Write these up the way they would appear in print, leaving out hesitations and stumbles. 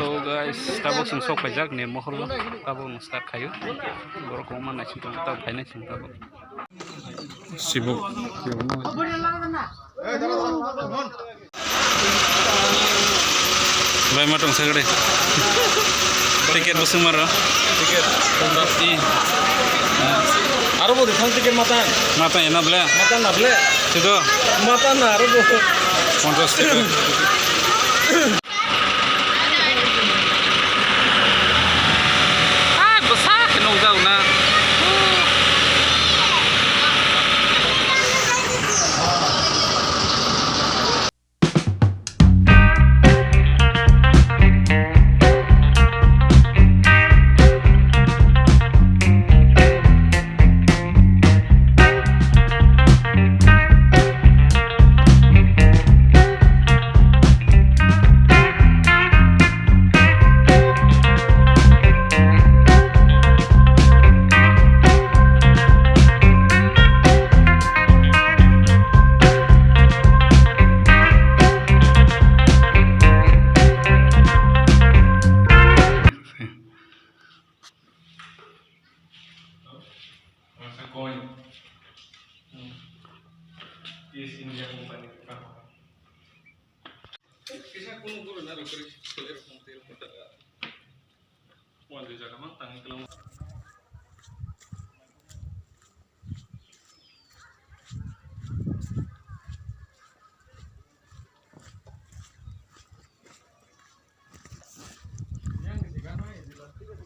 Hello guys, tabok sing sok pajak ne mohol tabok start kayu. Borok oma na sing tab kaina sing tabok. Sibuk. Bay matong sagade. Tiket busung maro. Tiket kondasi. Arobo dikhang tiket matan. Matan ena bela. Matan na bela. Sido. Matan na arobo. Kontos tiket.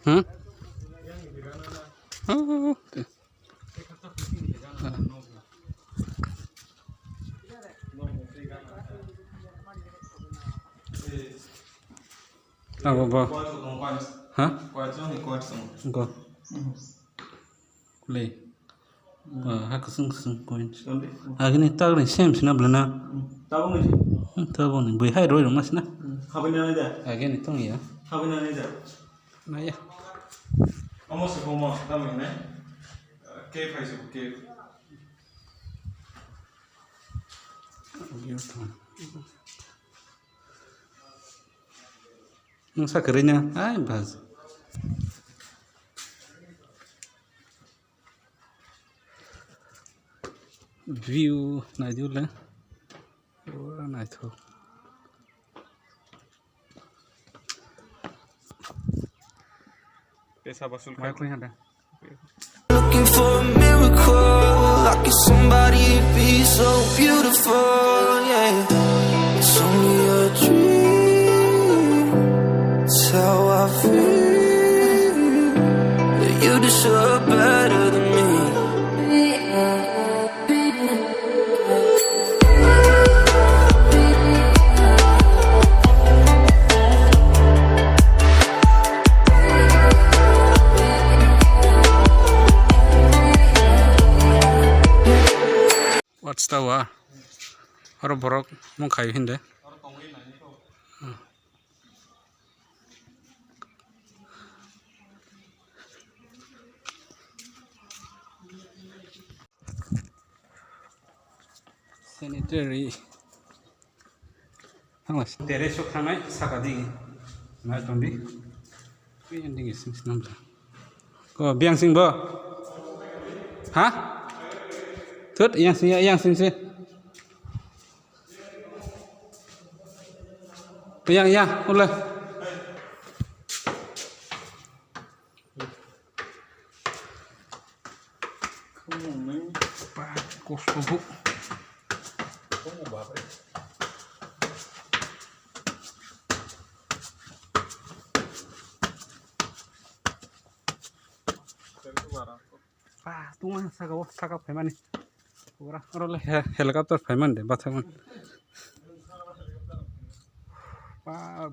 Oh. Apa ba? Hah? Go. Play. Hak sung coins. Agni tag ni same sina blana. Tahu ni. Boy hai roi mas na. Habina ni dah. Agni tong ya. Habina ni dah. Na ya. Almost kami ni. Cave hai sih cave. Nung sa kerinya, ay bahas. View na jule, orang na itu. Pesa basul kaya kau ada. Looking for a miracle, like if somebody be so beautiful, yeah. It's only a dream. It's how I feel. That you deserve better than me. What's the wa? Orang borok mau kayu hinde. Sanitary. Hangas. Teres sok hangai sakadi. Mai tondi. Ini ending sing sinam. Ko biang sing bo. Hah? Tut yang sing sih. Yang ya, ulah. Kos bu. Tu mah saka pemain ni. Orang helikopter pemain deh, batang.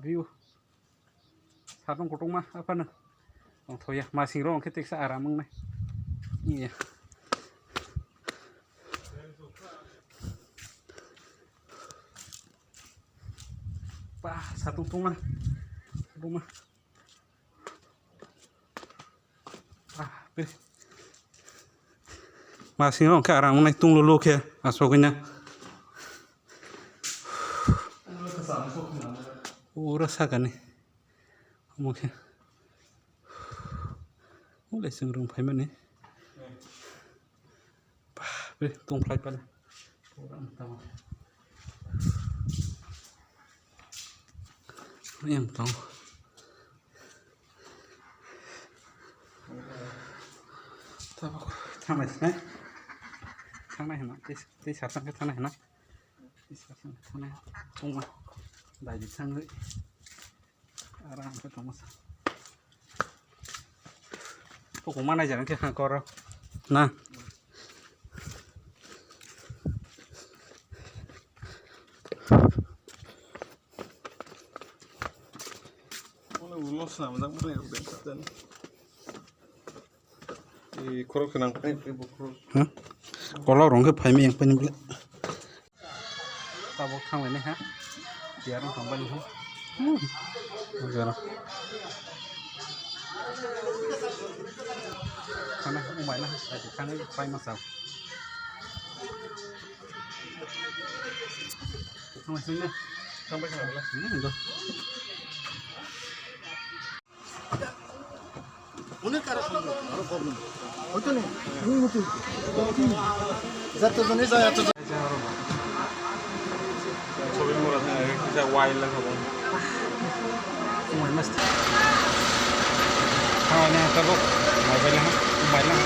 View. Satu kutung mah apa nih? Oh ya masih rong kita searameng nih. Iya. Satu rumah. Masih rong ke arang nih tung lulu ke asokinya. Ura saka nih. 오케이. 원래 승용 파이면네. 봐, 그래 똥 플라이 빨리. 보람 따마. 그냥 똥. 따마. thang này hả? Tí sạt sang cái thang này hả? Tí sạt sang cái thang này không mà đại dịch sang đấy aram cái tông sao? Cô cũng mang này chẳng cái hàng cò đâu, nè. Ulos naman ang mga ubenta din. Kurang kenang pain ibu kurang. Hả? Kalau orang ke phải miếng paling boleh. Tao bóc thang này ha. Dia orang thang paling không? Giờ nào. Thang này không phải là, tại thang này phải mà sao? Thang này xuống đây. Thang bây giờ là rồi. 오늘따라 좀 바로 거는 어쩌네 이거 또 자또 전에 자야 또 Sobi mura thang kita wild lang ako. Không phải mất. Thang này tao bóc mày phải làm, mày làm.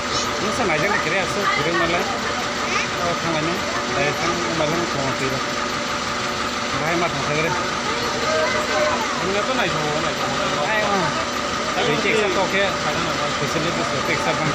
Nó sao này chẳng là cái này sao? Cái này là thang này nè, đây thang mày làm không được đâu. Đây mà thằng thế đấy. Ang ito na ito. Ay, check sa to kaya, phải là phải xử lý được check sa băng.